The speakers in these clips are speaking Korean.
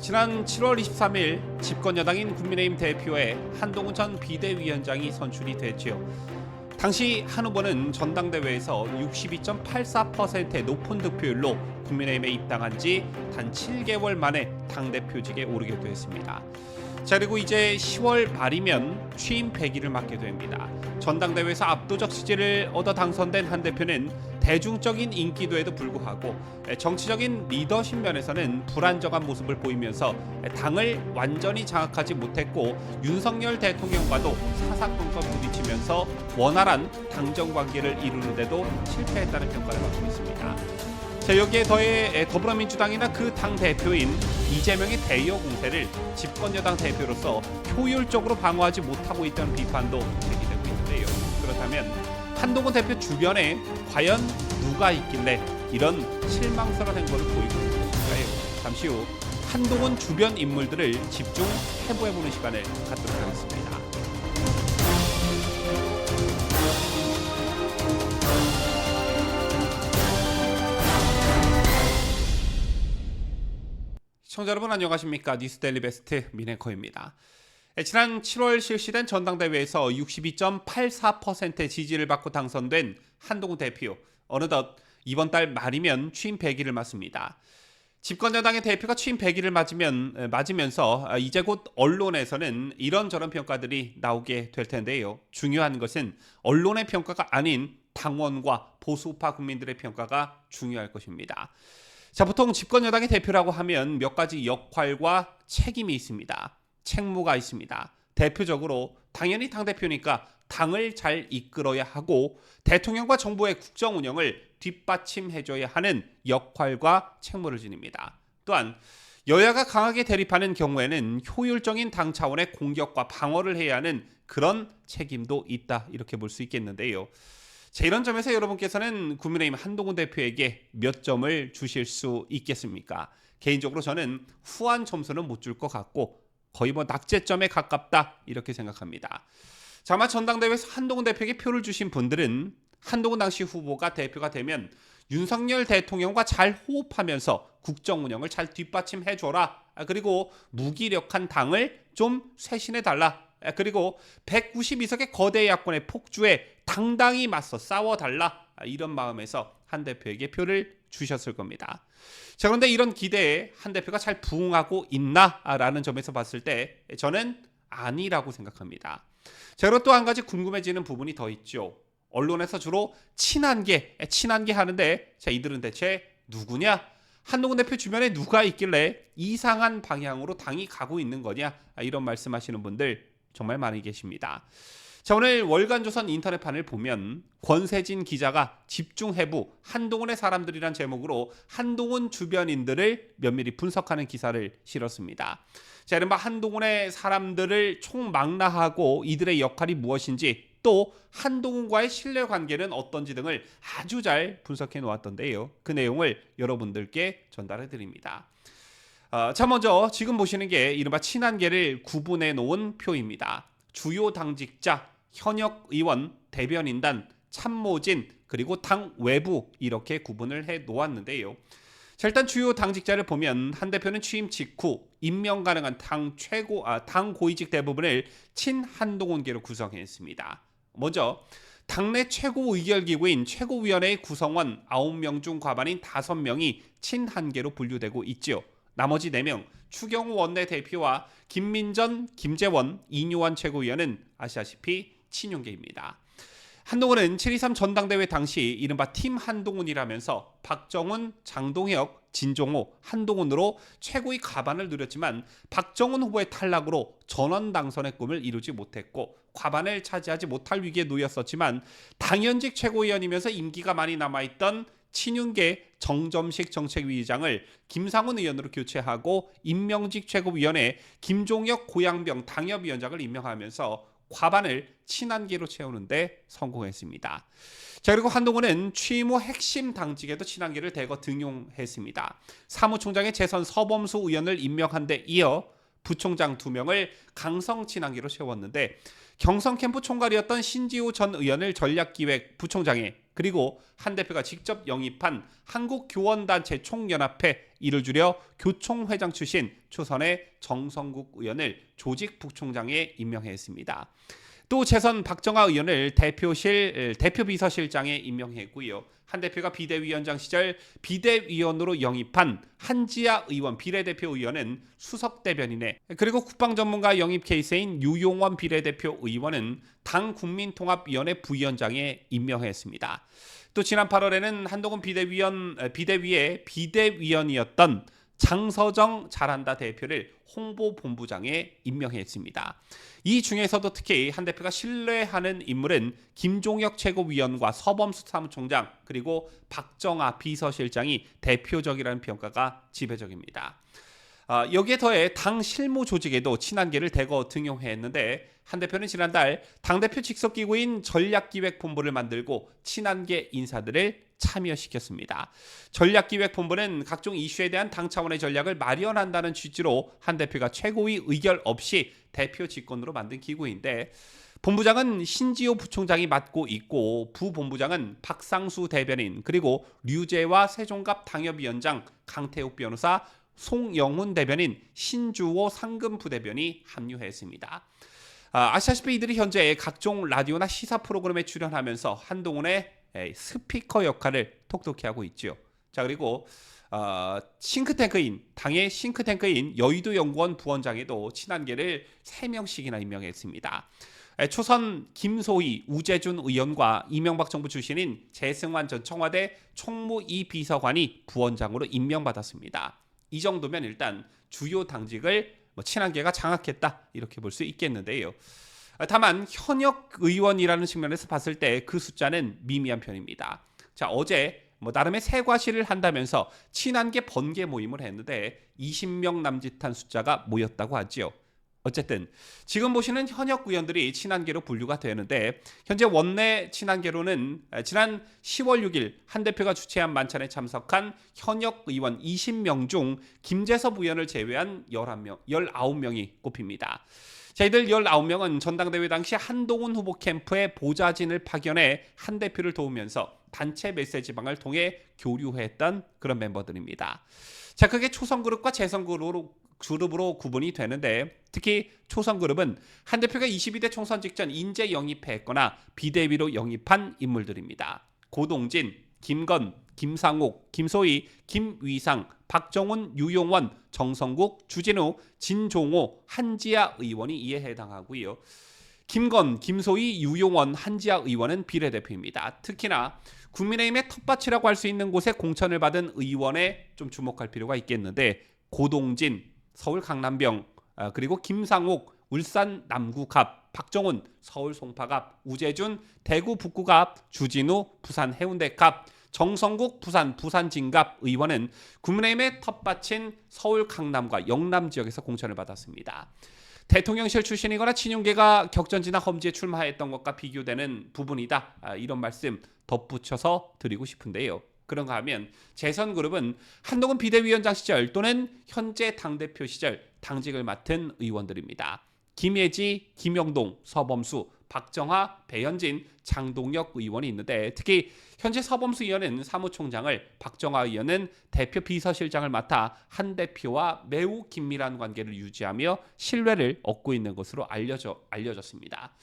지난 7월 23일 집권여당인 국민의힘 대표에 한동훈 전 비대위원장이 선출이 됐지요. 당시 한 후보는 전당대회에서 62.84%의 높은 득표율로 국민의힘에 입당한 지 단 7개월 만에 당대표직에 오르게 됐습니다. 자, 그리고 이제 10월 말이면 취임 100일을 맞게 됩니다. 전당대회에서 압도적 지지를 얻어 당선된 한 대표는 대중적인 인기도에도 불구하고 정치적인 리더십 면에서는 불안정한 모습을 보이면서 당을 완전히 장악하지 못했고, 윤석열 대통령과도 사사건건 부딪히면서 원활한 당정 관계를 이루는데도 실패했다는 평가를 받고 있습니다. 자, 여기에 더해 더불어민주당이나 그 당 대표인 이재명의 대여 공세를 집권 여당 대표로서 효율적으로 방어하지 못하고 있다는 비판도 제기되고 있는데요. 그렇다면 한동훈 대표 주변에 과연 누가 있길래 이런 실망스러운 행보를 보이고 있는 것일까요? 잠시 후 한동훈 주변 인물들을 집중 해부해보는 시간을 갖도록 하겠습니다. 시청자 여러분 안녕하십니까? 뉴스데일리 베스트 민앵커입니다. 지난 7월 실시된 전당대회에서 62.84%의 지지를 받고 당선된 한동훈 대표, 어느덧 이번 달 말이면 취임 100일을 맞습니다. 집권여당의 대표가 취임 100일을 맞으면서 이제 곧 언론에서는 이런저런 평가들이 나오게 될 텐데요. 중요한 것은 언론의 평가가 아닌 당원과 보수파 국민들의 평가가 중요할 것입니다. 자, 보통 집권여당의 대표라고 하면 몇 가지 역할과 책임이 있습니다. 책무가 있습니다. 대표적으로 당연히 당대표니까 당을 잘 이끌어야 하고 대통령과 정부의 국정 운영을 뒷받침해줘야 하는 역할과 책무를 지닙니다. 또한 여야가 강하게 대립하는 경우에는 효율적인 당 차원의 공격과 방어를 해야 하는 그런 책임도 있다, 이렇게 볼 수 있겠는데요. 자, 이런 점에서 여러분께서는 국민의힘 한동훈 대표에게 몇 점을 주실 수 있겠습니까? 개인적으로 저는 후한 점수는 못 줄 것 같고 거의 낙제점에 가깝다, 이렇게 생각합니다. 자, 아마 전당대회에서 한동훈 대표에게 표를 주신 분들은 한동훈 당시 후보가 대표가 되면 윤석열 대통령과 잘 호흡하면서 국정 운영을 잘 뒷받침해줘라, 그리고 무기력한 당을 좀 쇄신해달라, 그리고 192석의 거대 야권의 폭주에 당당히 맞서 싸워달라, 이런 마음에서 한 대표에게 표를 주셨을 겁니다. 자, 그런데 이런 기대에 한 대표가 잘 부응하고 있나라는 점에서 봤을 때 저는 아니라고 생각합니다. 자, 그리고 또 한 가지 궁금해지는 부분이 더 있죠. 언론에서 주로 친한계 하는데, 자, 이들은 대체 누구냐? 한동훈 대표 주변에 누가 있길래 이상한 방향으로 당이 가고 있는 거냐? 이런 말씀하시는 분들 정말 많이 계십니다. 자, 오늘 월간조선 인터넷판을 보면 권세진 기자가 집중해부 한동훈의 사람들이란 제목으로 한동훈 주변인들을 면밀히 분석하는 기사를 실었습니다. 자, 이른바 한동훈의 사람들을 총망라하고 이들의 역할이 무엇인지, 또 한동훈과의 신뢰관계는 어떤지 등을 아주 잘 분석해 놓았던데요. 그 내용을 여러분들께 전달해 드립니다. 자, 먼저 지금 보시는 게 이른바 친한계를 구분해 놓은 표입니다. 주요 당직자, 현역 의원, 대변인단, 참모진, 그리고 당 외부, 이렇게 구분을 해 놓았는데요. 자, 일단 주요 당직자를 보면 한 대표는 취임 직후 임명 가능한 당 고위직 대부분을 친한동훈계로 구성했습니다. 먼저 당내 최고 의결기구인 최고위원회의 구성원 9명 중 과반인 5명이 친한계로 분류되고 있죠. 나머지 4명, 추경호 원내대표와 김민전, 김재원, 이뇨한 최고위원은 아시다시피 친윤계입니다. 한동훈은 7.23 전당대회 당시 이른바 팀 한동훈이라면서 박정훈, 장동혁, 진종호, 한동훈으로 최고의 과반을 누렸지만 박정훈 후보의 탈락으로 전원 당선의 꿈을 이루지 못했고 과반을 차지하지 못할 위기에 놓였었지만 당연직 최고위원이면서 임기가 많이 남아있던 친윤계 정점식 정책위의장을 김상훈 의원으로 교체하고 임명직 최고위원회 김종혁 고양병 당협위원장을 임명하면서 과반을 친한계로 채우는데 성공했습니다. 자, 그리고 한동훈은 취임 후 핵심 당직에도 친한계를 대거 등용했습니다. 사무총장의 재선 서범수 의원을 임명한 데 이어 부총장 2명을 강성 친한계로 채웠는데 경성 캠프 총괄이었던 신지호 전 의원을 전략기획 부총장에, 그리고 한 대표가 직접 영입한 한국교원단체 총연합회, 이를 줄여 교총회장 출신 초선의 정성국 의원을 조직 부총장에 임명했습니다. 또 재선 박정아 의원을 대표 비서실장에 임명했고요. 한 대표가 비대위원장 시절 비대위원으로 영입한 한지아 의원 비례대표 의원은 수석 대변인에, 그리고 국방전문가 영입 케이스인 유용원 비례대표 의원은 당 국민통합위원회 부위원장에 임명했습니다. 또 지난 8월에는 한동훈 비대위의 비대위원이었던 장서정 잘한다 대표를 홍보본부장에 임명했습니다. 이 중에서도 특히 한 대표가 신뢰하는 인물은 김종혁 최고위원과 서범수 사무총장, 그리고 박정아 비서실장이 대표적이라는 평가가 지배적입니다. 여기에 더해 당 실무 조직에도 친한계를 대거 등용했는데, 한 대표는 지난달 당대표 직속기구인 전략기획본부를 만들고 친한계 인사들을 참여시켰습니다. 전략기획본부는 각종 이슈에 대한 당 차원의 전략을 마련한다는 취지로 한 대표가 최고위 의결 없이 대표 직권으로 만든 기구인데, 본부장은 신지호 부총장이 맡고 있고 부본부장은 박상수 대변인, 그리고 류재화 세종갑 당협위원장, 강태욱 변호사, 송영훈 대변인, 신주호 상금 부대변이 합류했습니다. 아시다시피 이들이 현재 각종 라디오나 시사 프로그램에 출연하면서 한동훈의 스피커 역할을 톡톡히 하고 있죠. 자, 그리고 당의 싱크탱크인 여의도연구원 부원장에도 친한계를 3명씩이나 임명했습니다. 초선 김소희, 우재준 의원과 이명박 정부 출신인 재승환 전 청와대 총무이 비서관이 부원장으로 임명받았습니다. 이 정도면 일단 주요 당직을 친한계가 장악했다, 이렇게 볼 수 있겠는데요. 다만 현역 의원이라는 측면에서 봤을 때 그 숫자는 미미한 편입니다. 자, 어제 나름의 세과시를 한다면서 친한계 번개 모임을 했는데 20명 남짓한 숫자가 모였다고 하지요. 어쨌든 지금 보시는 현역 의원들이 친한계로 분류가 되는데, 현재 원내 친한계로는 지난 10월 6일 한 대표가 주최한 만찬에 참석한 현역 의원 20명 중 김재섭 의원을 제외한 19명이 꼽힙니다. 자, 이들 19명은 전당대회 당시 한동훈 후보 캠프에 보좌진을 파견해 한 대표를 도우면서 단체 메시지방을 통해 교류했던 그런 멤버들입니다. 자, 그게 초선그룹과 재선그룹으로 구분이 되는데, 특히 초선그룹은 한 대표가 22대 총선 직전 인재 영입했거나 비대위로 영입한 인물들입니다. 고동진, 김건, 김상욱, 김소희, 김위상, 박정훈, 유용원, 정성국, 주진우, 진종호, 한지아 의원이 이에 해당하고요. 김건, 김소희, 유용원, 한지아 의원은 비례대표입니다. 특히나 국민의힘의 텃밭이라고 할 수 있는 곳에 공천을 받은 의원에 좀 주목할 필요가 있겠는데, 고동진, 서울 강남병, 그리고 김상욱, 울산 남구갑, 박정훈, 서울 송파갑, 우재준, 대구 북구갑, 주진우, 부산 해운대갑, 정성국, 부산 진갑 의원은 국민의힘의 텃밭인 서울 강남과 영남 지역에서 공천을 받았습니다. 대통령실 출신이거나 친윤계가 격전지나 험지에 출마했던 것과 비교되는 부분이다, 이런 말씀 덧붙여서 드리고 싶은데요. 그런가 하면 재선그룹은 한동훈 비대위원장 시절 또는 현재 당대표 시절 당직을 맡은 의원들입니다. 김예지, 김영동, 서범수, 박정아, 배현진, 장동혁 의원이 있는데, 특히 현재 서범수 의원은 사무총장을, 박정아 의원은 대표 비서실장을 맡아 한 대표와 매우 긴밀한 관계를 유지하며 신뢰를 얻고 있는 것으로 알려졌습니다.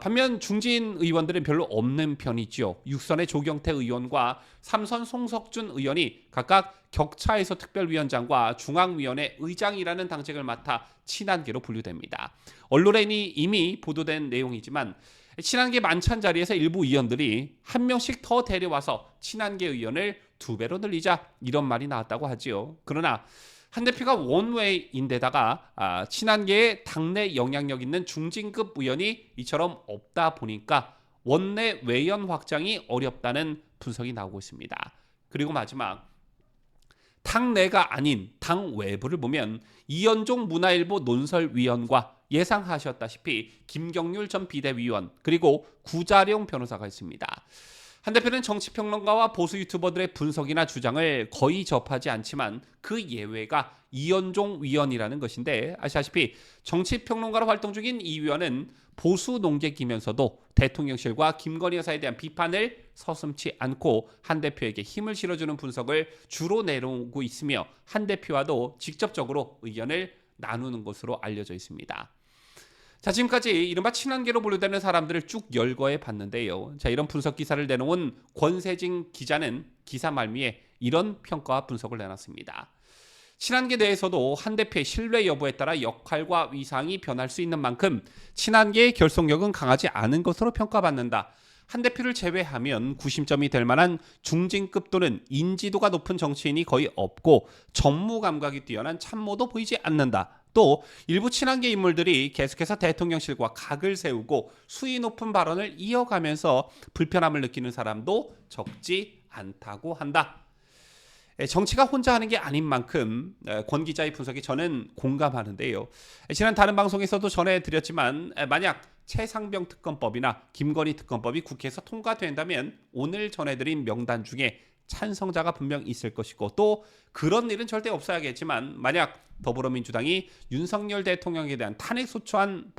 반면 중진 의원들은 별로 없는 편이죠. 6선의 조경태 의원과 3선 송석준 의원이 각각 격차에서 특별위원장과 중앙위원회 의장이라는 당직을 맡아 친한계로 분류됩니다. 언론에 이미 보도된 내용이지만 친한계 만찬 자리에서 일부 의원들이 한 명씩 더 데려와서 친한계 의원을 2배로 늘리자, 이런 말이 나왔다고 하지요. 그러나 한 대표가 원외인데다가 친한계에 당내 영향력 있는 중진급 의원이 이처럼 없다 보니까 원내 외연 확장이 어렵다는 분석이 나오고 있습니다. 그리고 마지막, 당내가 아닌 당 외부를 보면 이현종 문화일보 논설위원과 예상하셨다시피 김경률 전 비대위원, 그리고 구자룡 변호사가 있습니다. 한 대표는 정치평론가와 보수 유튜버들의 분석이나 주장을 거의 접하지 않지만 그 예외가 이현종 위원이라는 것인데, 아시다시피 정치평론가로 활동 중인 이 위원은 보수 농객이면서도 대통령실과 김건희 여사에 대한 비판을 서슴지 않고 한 대표에게 힘을 실어주는 분석을 주로 내놓고 있으며 한 대표와도 직접적으로 의견을 나누는 것으로 알려져 있습니다. 자, 지금까지 이른바 친한계로 분류되는 사람들을 쭉 열거해 봤는데요. 자, 이런 분석 기사를 내놓은 권세진 기자는 기사 말미에 이런 평가와 분석을 내놨습니다. 친한계 내에서도 한 대표의 신뢰 여부에 따라 역할과 위상이 변할 수 있는 만큼 친한계의 결속력은 강하지 않은 것으로 평가받는다. 한 대표를 제외하면 구심점이 될 만한 중진급 또는 인지도가 높은 정치인이 거의 없고 정무 감각이 뛰어난 참모도 보이지 않는다. 또 일부 친한계 인물들이 계속해서 대통령실과 각을 세우고 수위 높은 발언을 이어가면서 불편함을 느끼는 사람도 적지 않다고 한다. 정치가 혼자 하는 게 아닌 만큼 권 기자의 분석에 저는 공감하는데요. 지난 다른 방송에서도 전해드렸지만 만약 최상병 특검법이나 김건희 특검법이 국회에서 통과된다면 오늘 전해드린 명단 중에 찬성자가 분명 있을 것이고 또 그런 일은 절대 없어야겠지만 만약 더불어민주당이 윤석열 대통령에 대한 탄핵소추안을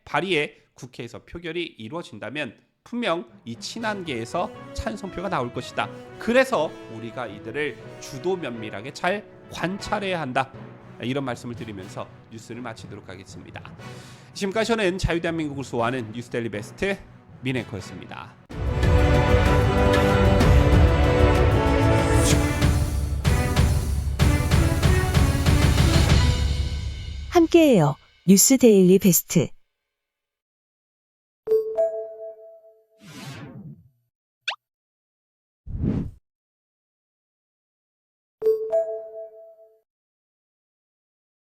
발의해 국회에서 표결이 이루어진다면 분명 이 친한계에서 찬성표가 나올 것이다. 그래서 우리가 이들을 주도 면밀하게 잘 관찰해야 한다. 이런 말씀을 드리면서 뉴스를 마치도록 하겠습니다. 지금까지 저는 자유대한민국을 수호하는 뉴스데일리 베스트 민앵커였습니다. 함께해요. 뉴스데일리 베스트.